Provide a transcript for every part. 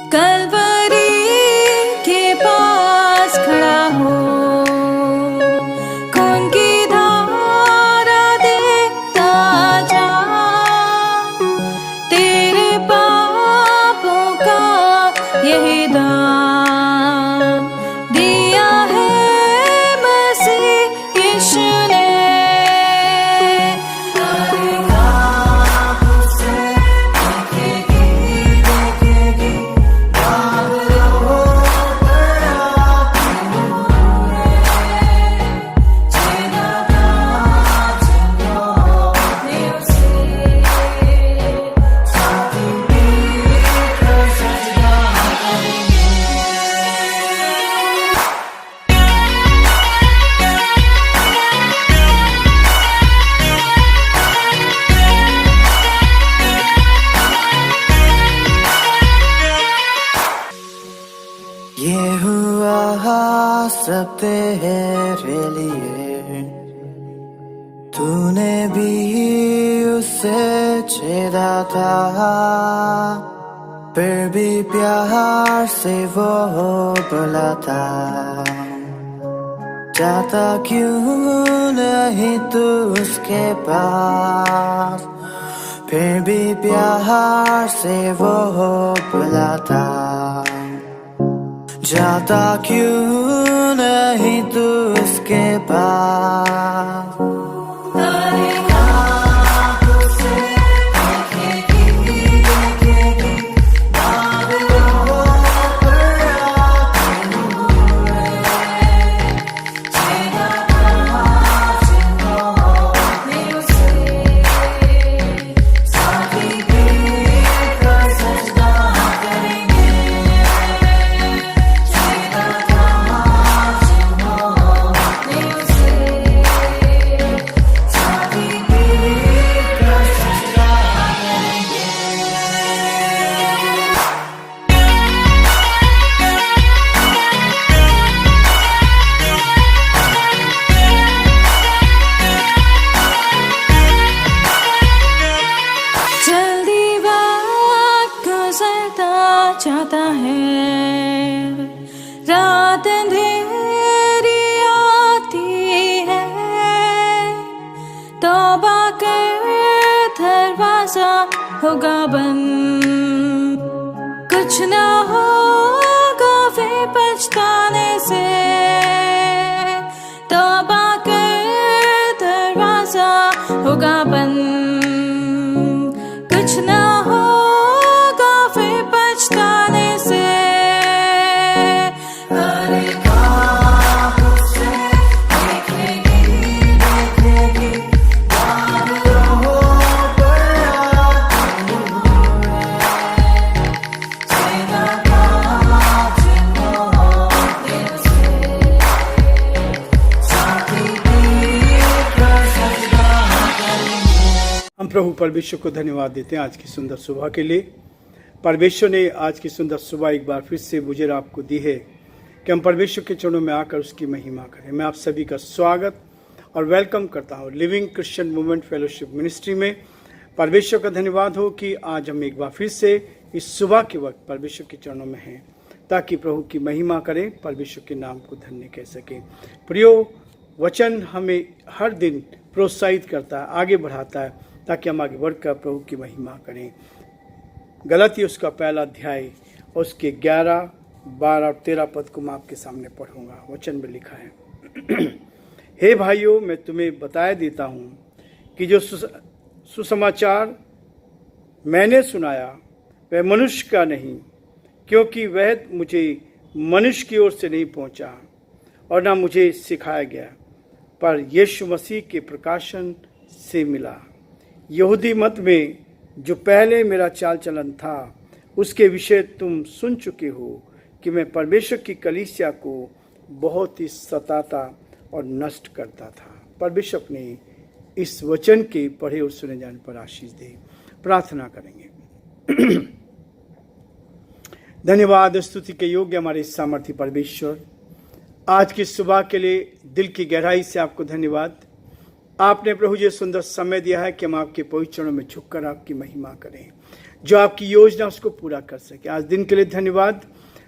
कलवरी के पास खड़ा हो, खून की धारा देखता जा, तेरे पापों का यही दाम दिया है मसीह यीशु ने। ये हुआ सब तेरे लिए, तूने भी उसे छेड़ा था, फिर भी प्यार से वो बुलाता, जाता क्यों नहीं तू उसके पास, फिर भी प्यार से वो बुलाता, जाता क्यों नहीं तू उसके पास। चाहता है, रात अंधेरी आती है, तौबा कर दरवाजा होगा बंद, कुछ ना होगा वे पछताने से, तौबा कर दरवाजा होगा बंद, कुछ ना होगा वे पछताने से। हम प्रभु परमेश्वर को धन्यवाद देते हैं आज की सुंदर सुबह के लिए। परमेश्वर ने आज की सुंदर सुबह एक बार फिर से मुझे आपको दी है कि हम परमेश्वर के चरणों में आकर उसकी महिमा करें। मैं आप सभी का स्वागत और वेलकम करता हूं living Christian movement fellowship ministry में। परमेश्वर का धन्यवाद हो कि आज हम एक बार फिर से इस सुबह के वक्त परमेश्वर के चरणों में हैं ताकि प्रभु की महिमा करें, परमेश्वर के नाम को धन्य कह सकें। प्रियो, वचन हमें हर दिन प्रोत्साहित करता है, आगे बढ़ाता है ताकि हम आगे बढ़कर प्रभु की महिमा करें। गलती उसका पहला अध्याय और उसके 11, 12 और 13 पद को मैं आपके सामने पढ़ूंगा। वचन में लिखा है, हे भाइयों, मैं तुम्हें बताया देता हूँ कि जो सुसमाचार मैंने सुनाया वह मनुष्य का नहीं, क्योंकि वह मुझे मनुष्य की ओर से नहीं पहुँचा और ना मुझे सिखाया गया, पर यीशु मसीह के प्रकाशन से मिला। यहूदी मत में जो पहले मेरा चाल चलन था उसके विषय तुम सुन चुके हो कि मैं परमेश्वर की कलीसिया को बहुत ही सताता और नष्ट करता था। परमेश्वर अपने इस वचन के पढ़े और सुने जाने पर आशीष दे। प्रार्थना करेंगे। धन्यवाद, स्तुति के योग्य हमारे सामर्थी परमेश्वर, आज की सुबह के लिए दिल की गहराई से आपको धन्यवाद। आपने प्रभु जी सुंदर समय दिया है कि हम आपके पवित्र चरणों में झुककर आपकी महिमा करें, जो आपकी योजना उसको पूरा कर सके। आज दिन के लिए धन्यवाद,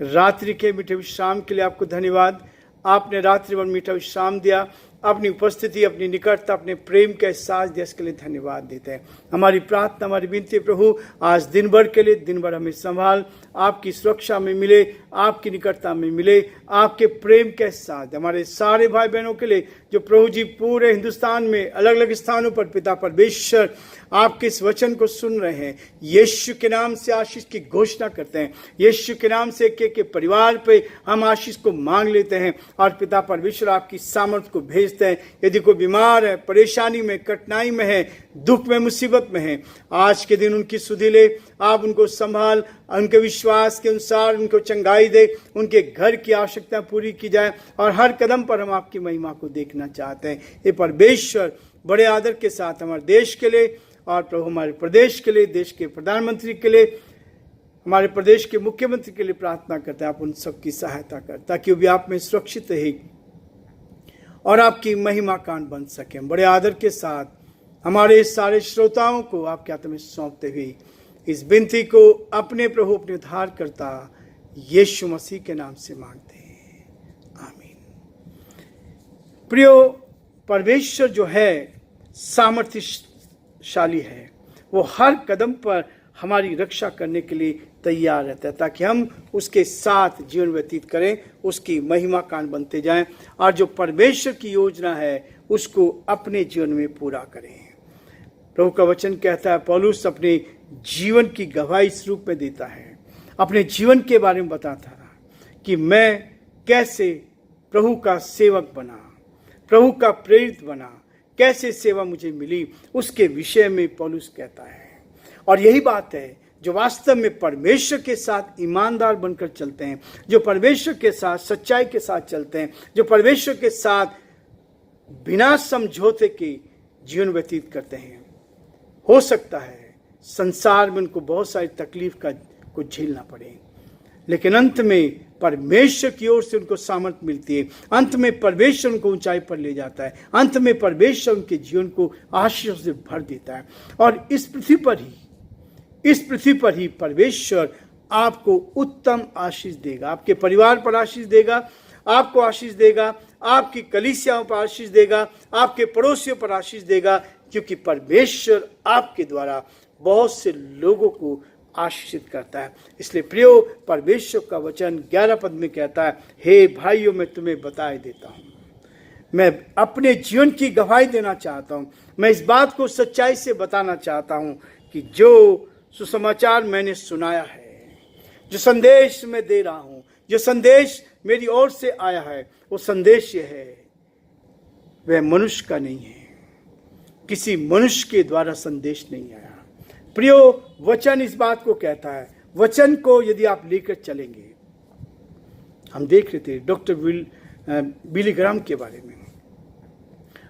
रात्रि के मीठे विश्राम के लिए आपको धन्यवाद। आपने रात्रि भर मीठा विश्राम दिया, अपनी उपस्थिति, अपनी निकटता, अपने प्रेम का एहसास दिया, इसके लिए धन्यवाद देते हैं। हमारी प्रार्थना, हमारी विनती प्रभु, आज दिन भर के लिए, दिन भर हमें संभाल, आपकी सुरक्षा में मिले, आपकी निकटता में मिले, आपके प्रेम का एहसास दे। हमारे सारे भाई बहनों के लिए जो प्रभु जी पूरे हिंदुस्तान में अलग अलग स्थानों पर पिता परमेश्वर आपके इस वचन को सुन रहे हैं, यीशु के नाम से आशीष की घोषणा करते हैं। यीशु के नाम से के परिवार पे हम आशीष को मांग लेते हैं और पिता परमेश्वर आपकी सामर्थ को भेजते हैं। यदि कोई बीमार है, परेशानी में, कठिनाई में है, दुख में, मुसीबत में है, आज के दिन उनकी सुधि ले, आप उनको संभाल, उनके विश्वास के अनुसार उनको चंगाई दे, उनके घर की आवश्यकता पूरी की जाए और हर कदम पर हम आपकी महिमा को देखना चाहते हैं। ये परमेश्वर बड़े आदर के साथ हमारे देश के लिए और प्रभु हमारे प्रदेश के लिए, देश के प्रधानमंत्री के लिए, हमारे प्रदेश के मुख्यमंत्री के लिए प्रार्थना करते हैं। आप उन सबकी सहायता कर, ताकि वो भी आप में सुरक्षित रहे और आपकी महिमा कान बन सके। बड़े आदर के साथ हमारे सारे श्रोताओं को आपके हाथ में सौंपते हुए इस विनती को अपने प्रभु, अपने उद्धारकर्ता यीशु मसीह के नाम से मांगते हैं, आमीन। प्रियो, परमेश्वर जो है सामर्थ्यशाली है, वो हर कदम पर हमारी रक्षा करने के लिए तैयार रहता है, ताकि हम उसके साथ जीवन व्यतीत करें, उसकी महिमा कान बनते जाएं और जो परमेश्वर की योजना है उसको अपने जीवन में पूरा करें। प्रभु का वचन कहता है, पौलुस अपने जीवन की गवाही इस रूप में देता है, अपने जीवन के बारे में बताता है कि मैं कैसे प्रभु का सेवक बना, प्रभु का प्रेरित बना, कैसे सेवा मुझे मिली, उसके विषय में पौलुस कहता है। और यही बात है जो वास्तव में परमेश्वर के साथ ईमानदार बनकर चलते हैं, जो परमेश्वर के साथ सच्चाई के साथ चलते हैं, जो परमेश्वर के साथ बिना समझौते के जीवन व्यतीत करते हैं। हो सकता है संसार में उनको बहुत सारी तकलीफ को झेलना पड़े, लेकिन अंत में परमेश्वर की ओर से उनको सामर्थ मिलती है। अंत में परमेश्वर उनको ऊंचाई पर ले जाता है। अंत में परमेश्वर उनके जीवन को आशीषों से भर देता है। और इस पृथ्वी पर ही परमेश्वर आपको उत्तम आशीष देगा, आपके परिवार पर आशीष देगा, आपको आशीष देगा, आपकी कलीसियाओं पर आशीष देगा, आपके पड़ोसियों पर आशीष देगा, क्योंकि परमेश्वर आपके द्वारा बहुत से लोगों को आशीषित करता है। इसलिए प्रियो, परमेश्वर का वचन 11 पद में कहता है, हे भाइयों, मैं तुम्हें बताए देता हूं, मैं अपने जीवन की गवाही देना चाहता हूं, मैं इस बात को सच्चाई से बताना चाहता हूं कि जो सुसमाचार मैंने सुनाया है, जो संदेश मैं दे रहा हूं, जो संदेश मेरी ओर से आया है, वो संदेश ये है, वह मनुष्य का नहीं है, किसी मनुष्य के द्वारा संदेश नहीं आया। प्रियो, वचन इस बात को कहता है। वचन को यदि आप लेकर चलेंगे, हम देख रहे थे डॉक्टर बिली ग्राम के बारे में।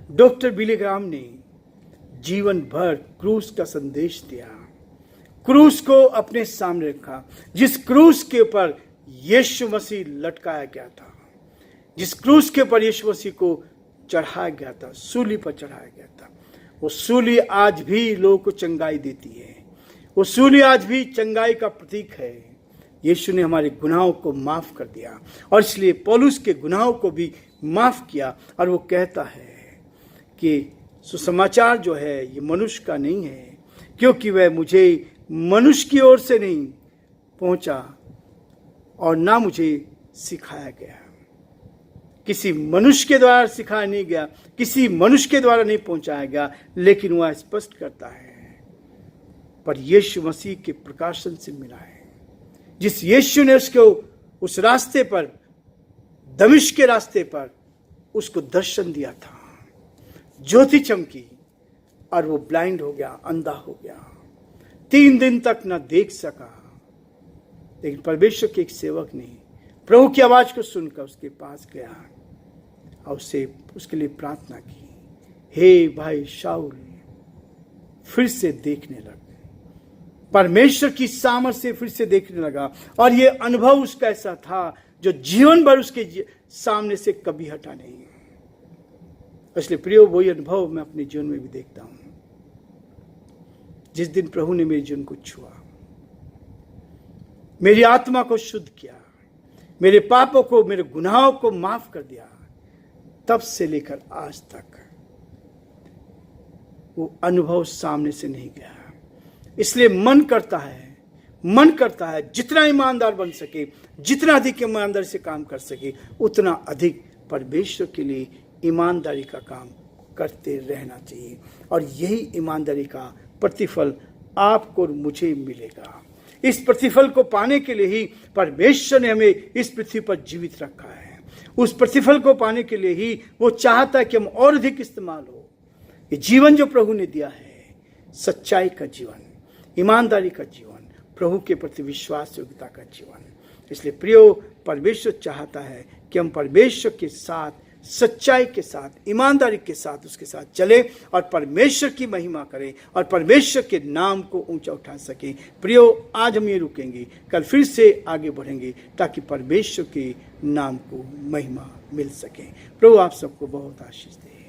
डॉक्टर बिली ग्राम ने जीवन भर क्रूस का संदेश दिया, क्रूस को अपने सामने रखा, जिस क्रूस के ऊपर यीशु मसीह लटकाया गया था, जिस क्रूस के ऊपर यीशु मसीह को चढ़ाया गया था, सूली पर चढ़ाया गया था। वो सूली आज भी लोगों को चंगाई देती है, वो सूली आज भी चंगाई का प्रतीक है। यीशु ने हमारे गुनाहों को माफ कर दिया और इसलिए पौलुस के गुनाहों को भी माफ किया। और वो कहता है कि सुसमाचार जो है ये मनुष्य का नहीं है, क्योंकि वह मुझे मनुष्य की ओर से नहीं पहुंचा और ना मुझे सिखाया गया, किसी मनुष्य के द्वारा सिखाया नहीं गया, किसी मनुष्य के द्वारा नहीं पहुंचाया गया, लेकिन वह स्पष्ट करता है पर यीशु मसीह के प्रकाशन से मिला है। जिस यीशु ने उसको उस रास्ते पर, दमिश्क के रास्ते पर उसको दर्शन दिया था, ज्योति चमकी और वो ब्लाइंड हो गया, अंधा हो गया, 3 दिन तक न देख सका। लेकिन परमेश्वर के एक सेवक ने प्रभु की आवाज को सुनकर उसके पास गया और उसके लिए प्रार्थना की, हे भाई शाऊल, फिर से देखने लग। परमेश्वर की सामर्थ से फिर से देखने लगा और ये अनुभव उसका ऐसा था जो जीवन भर उसके सामने से कभी हटा नहीं। इसलिए प्रियो, वही अनुभव मैं अपने जीवन में भी देखता हूं। जिस दिन प्रभु ने मेरे जीवन को छुआ, मेरी आत्मा को शुद्ध किया, मेरे पापों को, मेरे गुनाहों को माफ कर दिया, तब से लेकर आज तक वो अनुभव सामने से नहीं गया। इसलिए मन करता है जितना ईमानदार बन सके, जितना अधिक ईमानदारी से काम कर सके, उतना अधिक परमेश्वर के लिए ईमानदारी का काम करते रहना चाहिए। और यही ईमानदारी का प्रतिफल आपको और मुझे मिलेगा। इस प्रतिफल को पाने के लिए ही परमेश्वर ने हमें इस पृथ्वी पर जीवित रखा है। उस प्रतिफल को पाने के लिए ही वो चाहता है कि हम और अधिक इस्तेमाल हो। ये जीवन जो प्रभु ने दिया है, सच्चाई का जीवन, ईमानदारी का जीवन, प्रभु के प्रति विश्वास योग्यता का जीवन। इसलिए प्रियो, परमेश्वर चाहता है कि हम परमेश्वर के साथ, सच्चाई के साथ, ईमानदारी के साथ उसके साथ चले और परमेश्वर की महिमा करें और परमेश्वर के नाम को ऊंचा उठा सके। प्रियो, आज हम ये रुकेंगे, कल फिर से आगे बढ़ेंगे ताकि परमेश्वर के नाम को महिमा मिल सके। प्रभु आप सबको बहुत आशीष दे।